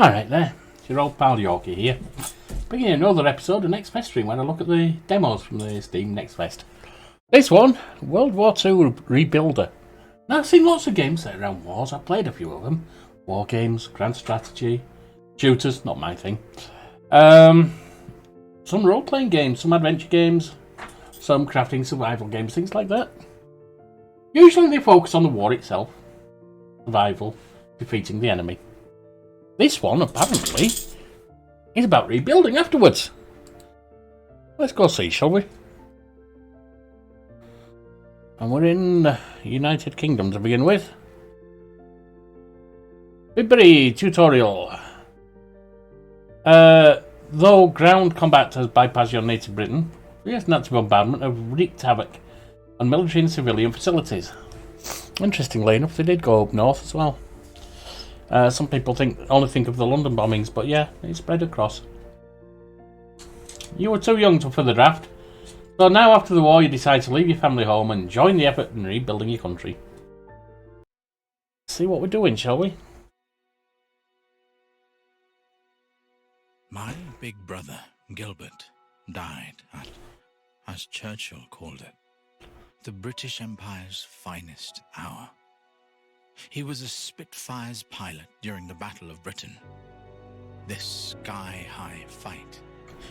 Alright there, it's your old pal Yorkie here, bringing you another episode of Next Festering when I look at the demos from the Steam Next Fest. This one, WW2 Rebuilder. Now I've seen lots of games set around wars, I've played a few of them. War games, grand strategy, shooters, not my thing. Some role-playing games, some adventure games, some crafting survival games, things like that. Usually they focus on the war itself, survival, defeating the enemy. This one, apparently, is about rebuilding afterwards. Let's go see, shall we? And we're in the United Kingdom to begin with. Bibbery tutorial. Though ground combat has bypassed your native Britain, yes, Nazi bombardment have wreaked havoc on military and civilian facilities. Interestingly enough, they did go up north as well. Some people only think of the London bombings, but yeah, it spread across. You were too young for the draft, so now after the war you decide to leave your family home and join the effort in rebuilding your country. Let's see what we're doing, shall we? My big brother, Gilbert, died at, as Churchill called it, the British Empire's finest hour. He was a Spitfire's pilot during the Battle of Britain. This sky-high fight,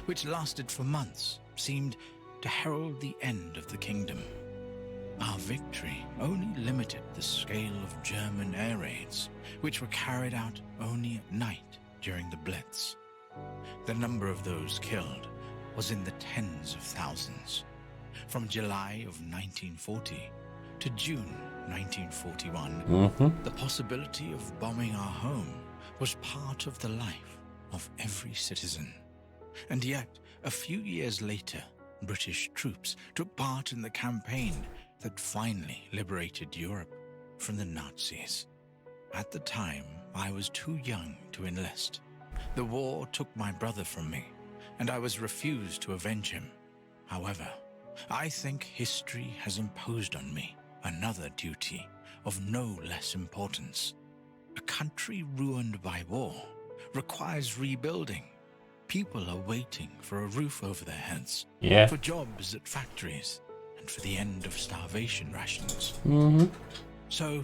which lasted for months, seemed to herald the end of the kingdom. Our victory only limited the scale of German air raids, which were carried out only at night during the Blitz. The number of those killed was in the tens of thousands. From July of 1940 to June 1941, the possibility of bombing our home was part of the life of every citizen. And yet, a few years later, British troops took part in the campaign that finally liberated Europe from the Nazis. At the time, I was too young to enlist. The war took my brother from me, and I was refused to avenge him. However, I think history has imposed on me another duty of no less importance. A country ruined by war requires rebuilding. People are waiting for a roof over their heads, for jobs at factories, and for the end of starvation rations. So,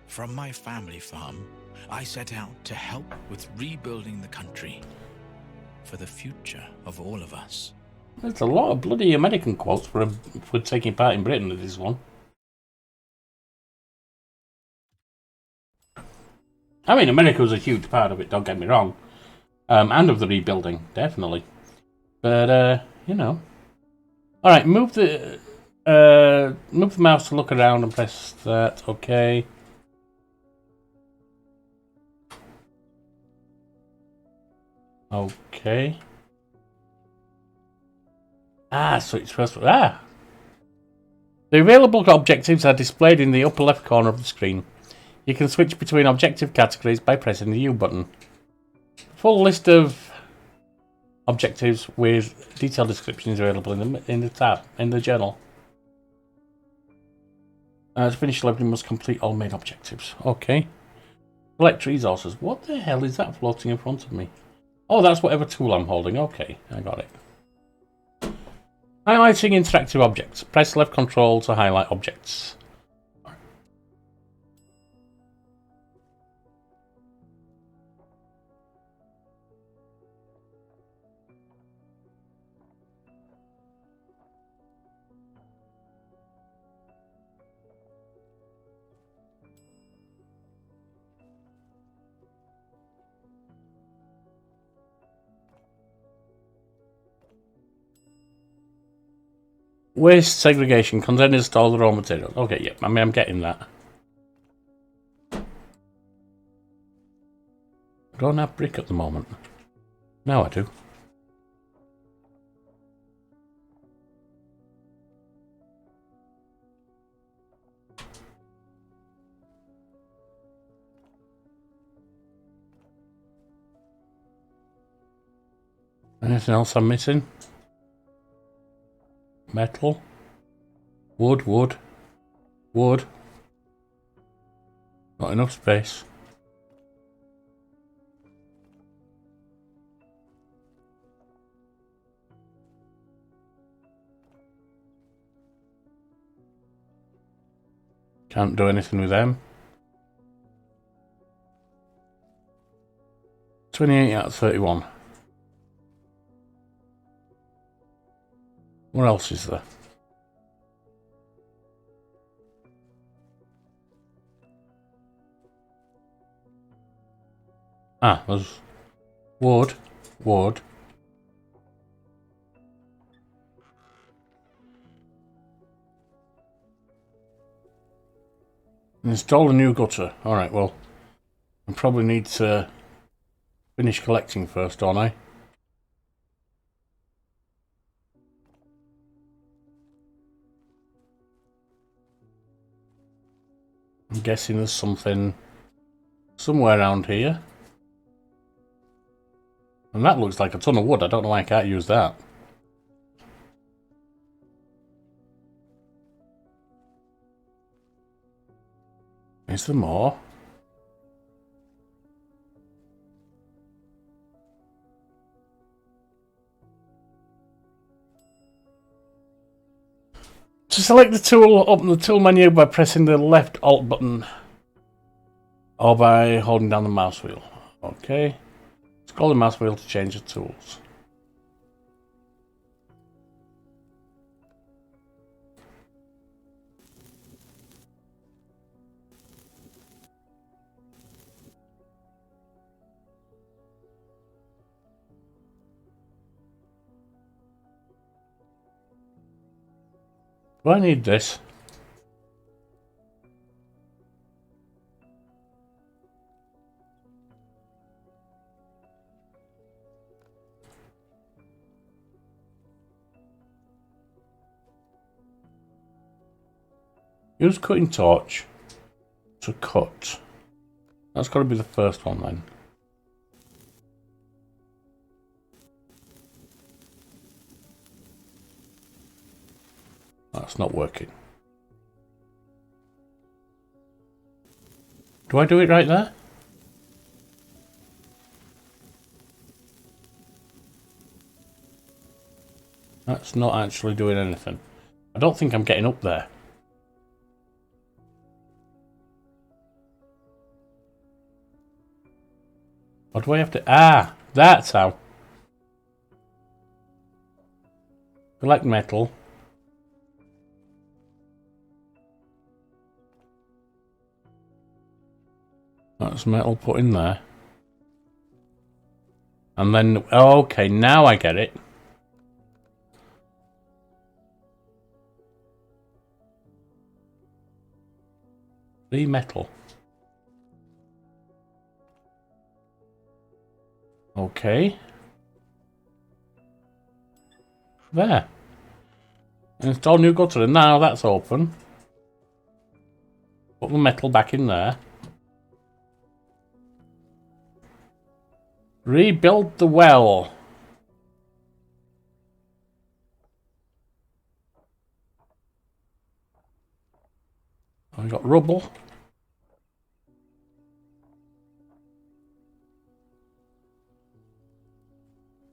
from my family farm, I set out to help with rebuilding the country for the future of all of us. There's a lot of bloody American quotes for taking part in Britain in this one. I mean, America was a huge part of it, don't get me wrong. And of the rebuilding, definitely. But, you know. Alright, move the mouse to look around and press that, okay. Okay. So it's first. The available objectives are displayed in the upper left corner of the screen. You can switch between objective categories by pressing the U button. Full list of objectives with detailed descriptions available in the tab in the journal. To finish leveling, you must complete all main objectives. Okay. Select resources. What the hell is that floating in front of me? Oh, that's whatever tool I'm holding. Okay, I got it. Highlighting interactive objects. Press left control to highlight objects. Waste segregation. Containers store the raw materials. Okay, yeah, I mean, I'm getting that. I don't have brick at the moment. Now I do. Anything else I'm missing? Metal. Wood. Not enough space. Can't do anything with them. 28 out of 31. What else is there? Ah, there's wood. Wood. Install a new gutter. Alright, well, I probably need to finish collecting first, don't I? I'm guessing there's something somewhere around here. And that looks like a ton of wood. I don't know why I can't use that. Is there more? To select the tool, open the tool menu by pressing the left Alt button or by holding down the mouse wheel. Okay. Scroll the mouse wheel to change the tools. Do I need this? Use cutting torch to cut. That's got to be the first one then. That's not working. Do I do it right there? That's not actually doing anything. I don't think I'm getting up there. Or do I have to... Ah! That's how. Select metal. That's metal put in there. And then... Okay, now I get it. The metal. Okay. There. Install new gutter, and now that's open. Put the metal back in there. Rebuild the well. I've got rubble.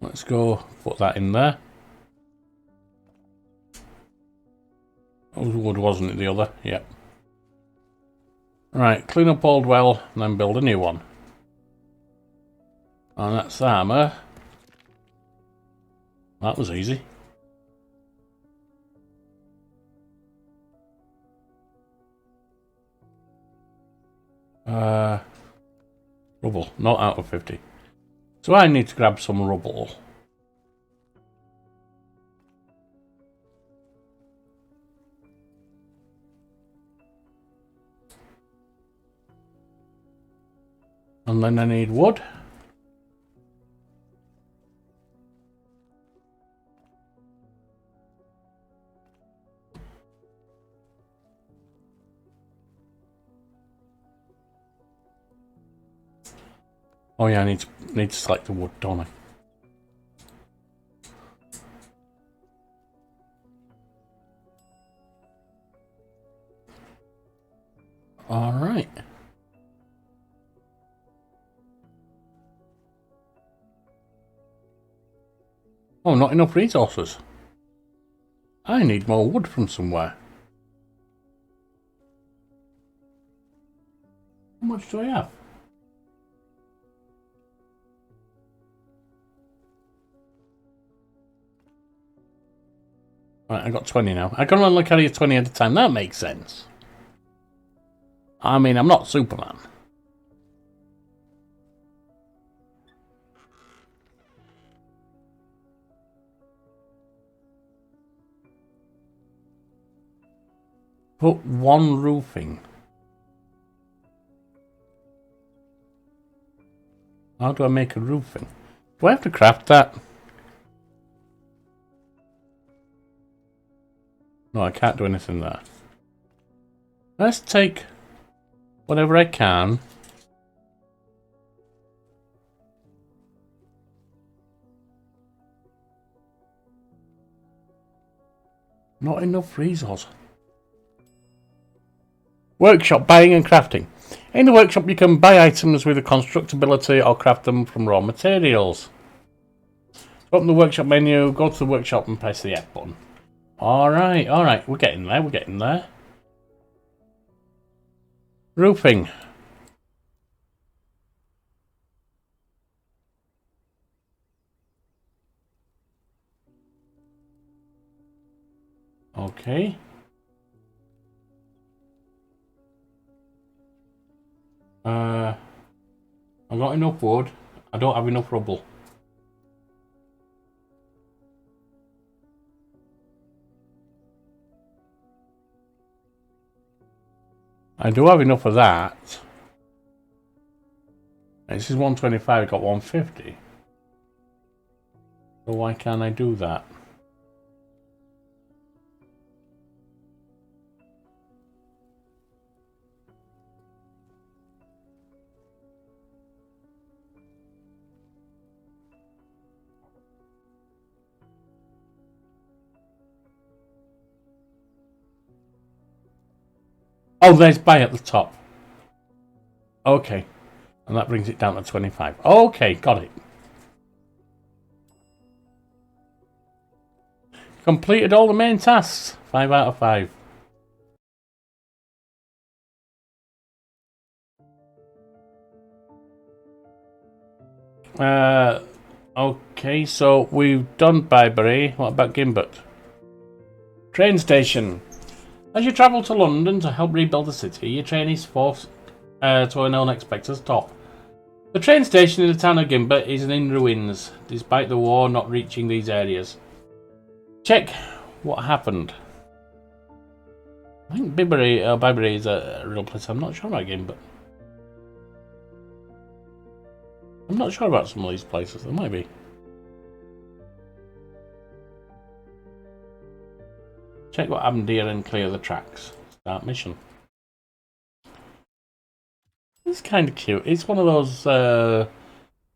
Let's go put that in there. That was wood, wasn't it, the other? Yep. Right, clean up old well and then build a new one. And that's the hammer. That was easy. Rubble, not out of 50. So I need to grab some rubble. And then I need wood. Oh yeah, I need to select the wood, don't I? All right. Oh, not enough resources. I need more wood from somewhere. How much do I have? Right, I got 20 now. I can only carry 20 at a time. That makes sense. I mean, I'm not Superman. Put one roofing. How do I make a roofing? Do I have to craft that? No, I can't do anything there. Let's take whatever I can. Not enough resource. Workshop, buying and crafting. In the workshop you can buy items with a constructability or craft them from raw materials. Open the workshop menu, go to the workshop and press the F button. Alright, we're getting there, Roofing. Okay. I've got enough wood. I don't have enough rubble. I do have enough of that. This is 125, I got 150. So why can't I do that? Oh, there's buy at the top. Okay. And that brings it down to 25. Okay, got it. Completed all the main tasks. 5 out of 5. Okay, so we've done Byberry. What about Gimbert? Train station. As you travel to London to help rebuild the city, your train is forced to an unexpected stop. The train station in the town of Gimbert is in ruins, despite the war not reaching these areas. Check what happened. I think Byberry is a real place. I'm not sure about Gimbert. I'm not sure about some of these places. There might be. Check what happened here and clear the tracks. Start mission. It's kind of cute. It's one of those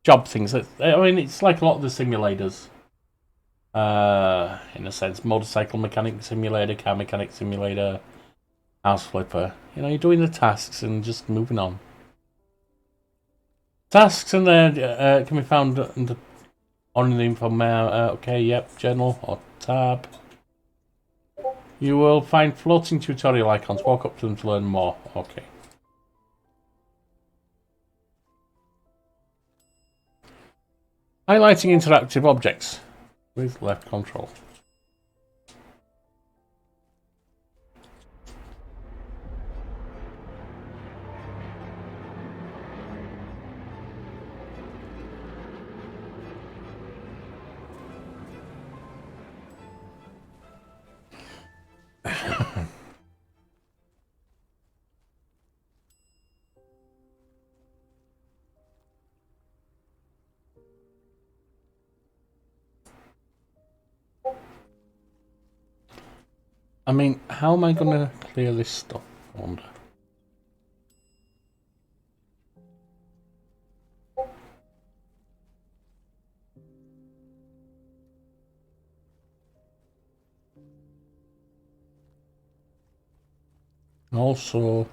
job things. I mean, it's like a lot of the simulators. In a sense, motorcycle mechanic simulator, car mechanic simulator, house flipper. You know, you're doing the tasks and just moving on. Tasks in there can be found under on the info mail. Okay, yep, journal or tab. You will find floating tutorial icons. Walk up to them to learn more. Okay. Highlighting interactive objects with left control. I mean, how am I going to clear this stuff? I wonder. Also,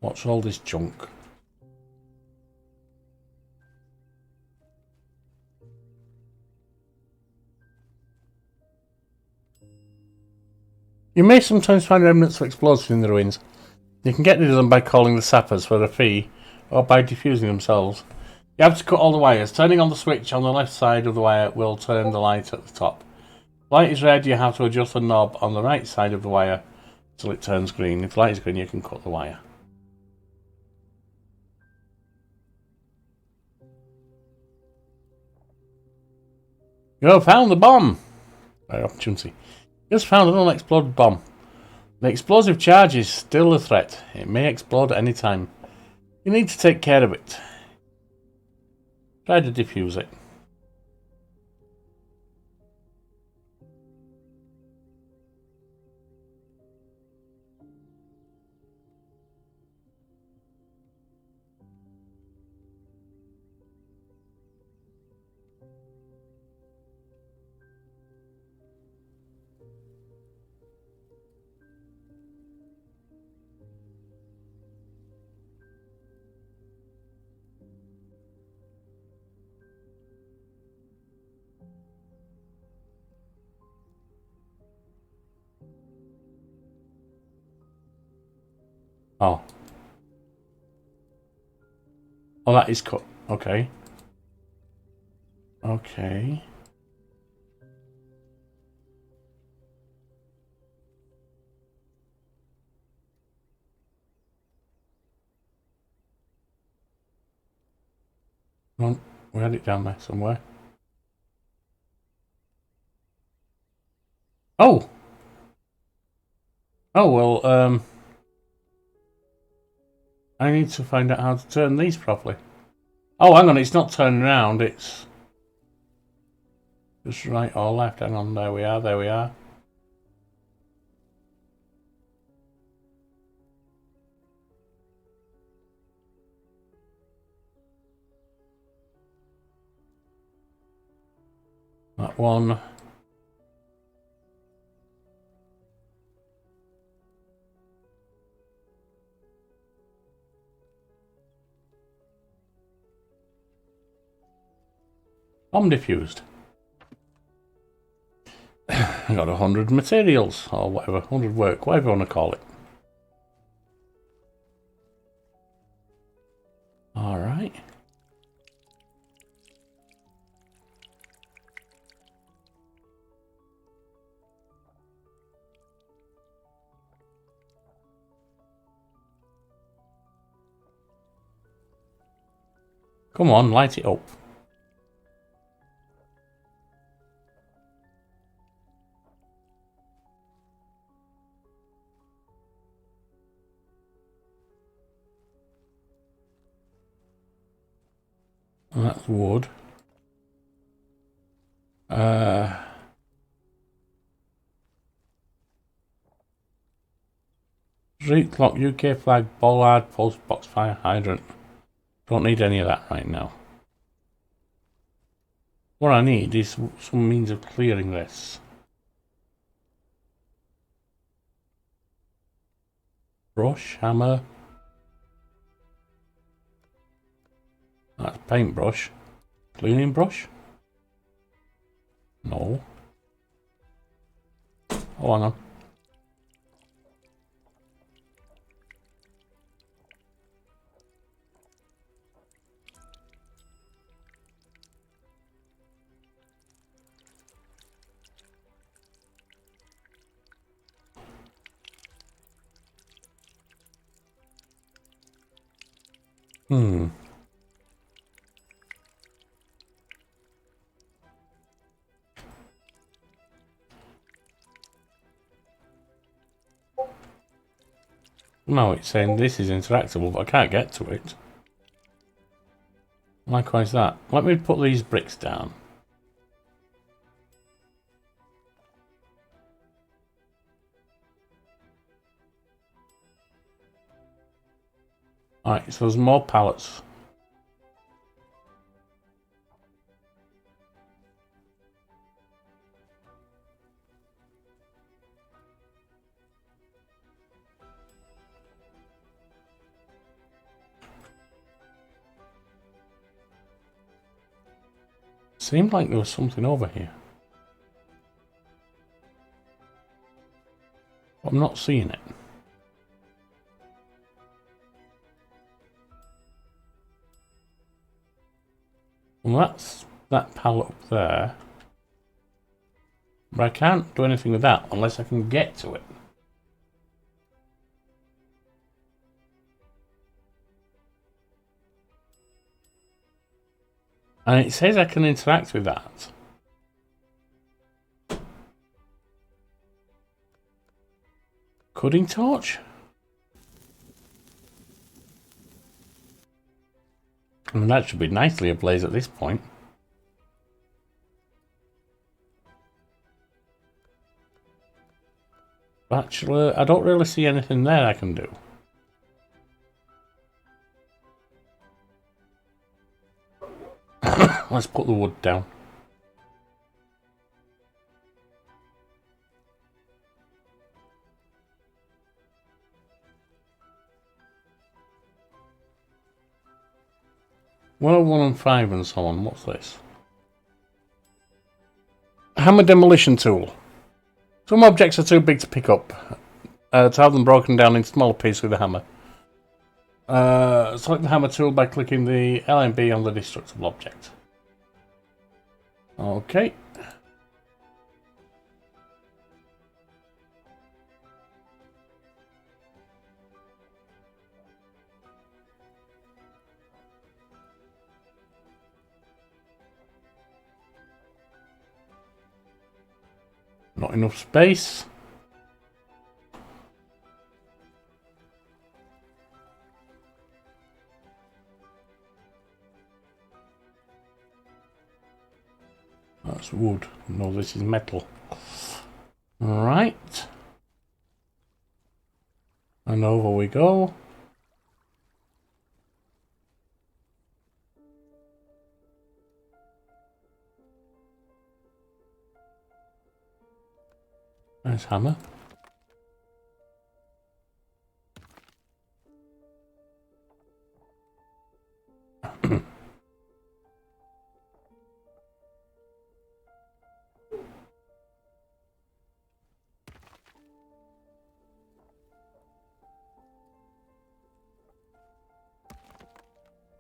what's all this junk? You may sometimes find remnants of explosions in the ruins. You can get rid of them by calling the sappers for a fee, or by diffusing themselves. You have to cut all the wires. Turning on the switch on the left side of the wire will turn the light at the top. If the light is red, you have to adjust the knob on the right side of the wire till it turns green. If the light is green, you can cut the wire. You have found the bomb! By opportunity. You just found an unexploded bomb. The explosive charge is still a threat. It may explode at any time. You need to take care of it. Try to defuse it. Oh. Oh, that is cut. Okay. Okay. Well, we had it down there somewhere. Oh! Oh, well, I need to find out how to turn these properly. Oh, hang on, it's not turning around, it's just right or left. Hang on, there we are, there we are. That one. Bomb diffused. I got 100 materials, or whatever, 100 work, whatever you want to call it. Alright. Come on, light it up. And that's wood. Street clock, UK flag, bollard, post box, fire hydrant. Don't need any of that right now. What I need is some means of clearing this. Brush, hammer. That's paintbrush. Cleaning brush? No. Oh, hang on. No, it's saying this is interactable, but I can't get to it. Likewise that. Let me put these bricks down. Alright, so there's more pallets. Seemed like there was something over here. I'm not seeing it. Well, that's that pallet up there. But I can't do anything with that unless I can get to it. And it says I can interact with that. Cutting torch? I mean, that should be nicely ablaze at this point. But actually, I don't really see anything there I can do. Let's put the wood down. Well, 1 and 5 and so on. What's this? Hammer demolition tool. Some objects are too big to pick up. To have them broken down into smaller pieces with a hammer. Select the hammer tool by clicking the LMB on the destructible object. Okay. Not enough space. That's wood. No, this is metal. Right. And over we go. Nice hammer.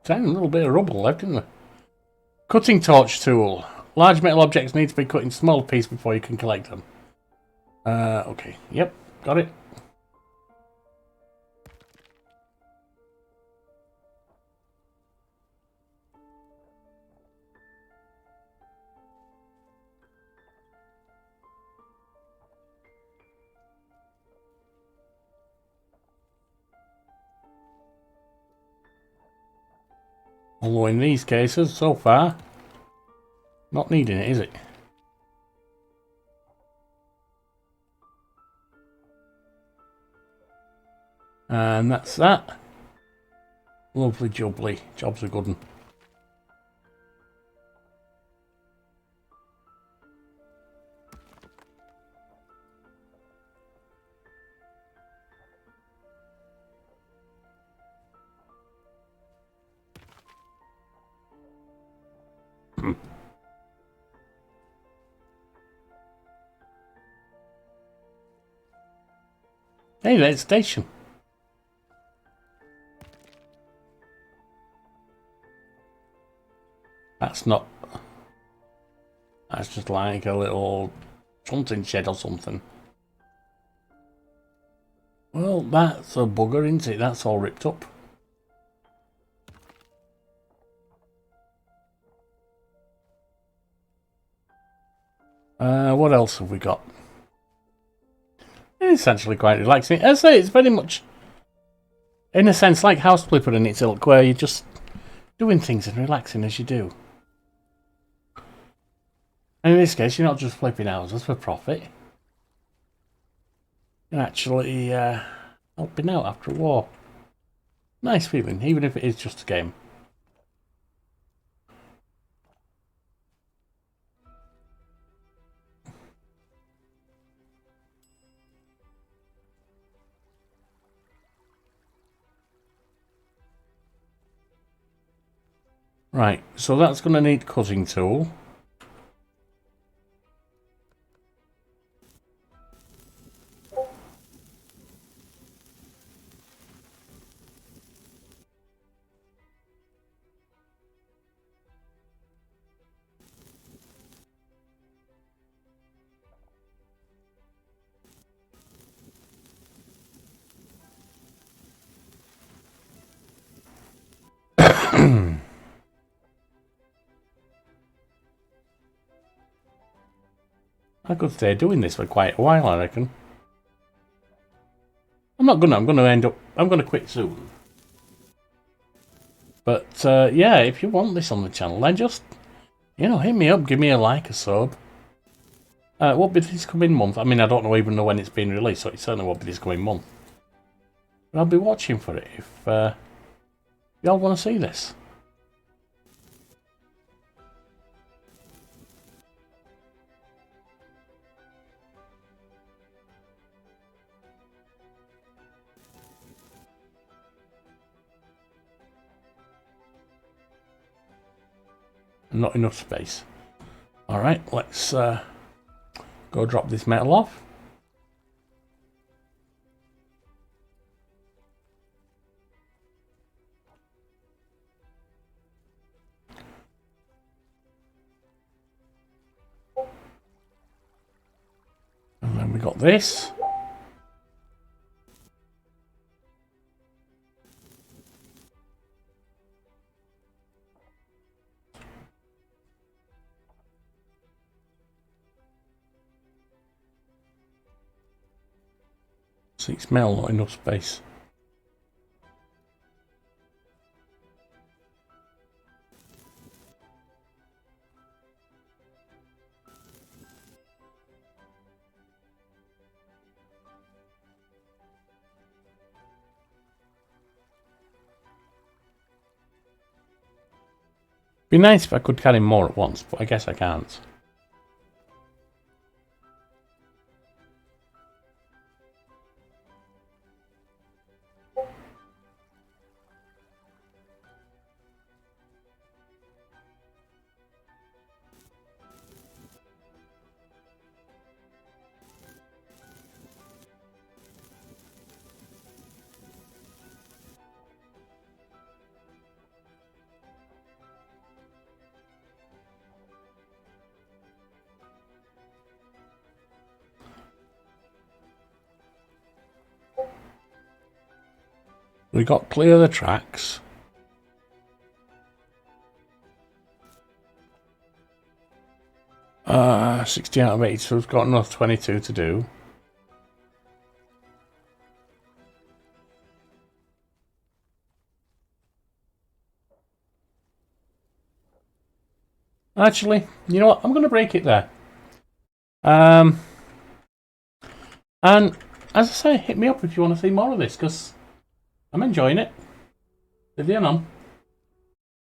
Tiny little bit of rubble left, isn't there? Cutting torch tool. Large metal objects need to be cut in small pieces before you can collect them. Okay. Yep, got it. Although in these cases, so far, not needing it, is it? And that's that. Lovely jubbly. Job's a good one. Hey, there's station. That's not... That's just like a little hunting shed or something. Well, that's a bugger, isn't it? That's all ripped up. What else have we got? It's actually quite relaxing. As I say, it's very much, in a sense, like House Flipper in its ilk, where you're just doing things and relaxing as you do. And in this case, you're not just flipping houses for profit. You're actually helping out after a war. Nice feeling, even if it is just a game. Right, so that's going to need cutting tool. I could stay doing this for quite a while, I reckon. I'm not gonna. I'm gonna quit soon. But yeah, if you want this on the channel, then just, you know, hit me up, give me a like, a sub. It won't be this coming month. I mean, I don't even know when it's been released, so it certainly won't be this coming month. But I'll be watching for it if y'all want to see this. Not enough space. Alright, let's go drop this metal off. And then we got this. See, metal, not enough space. Be nice if I could carry more at once, but I guess I can't. We got clear the tracks. Uh, 60 out of 80, so we've got another 22 to do. Actually, you know what? I'm going to break it there. And as I say, hit me up if you want to see more of this, because I'm enjoying it. Leave it on.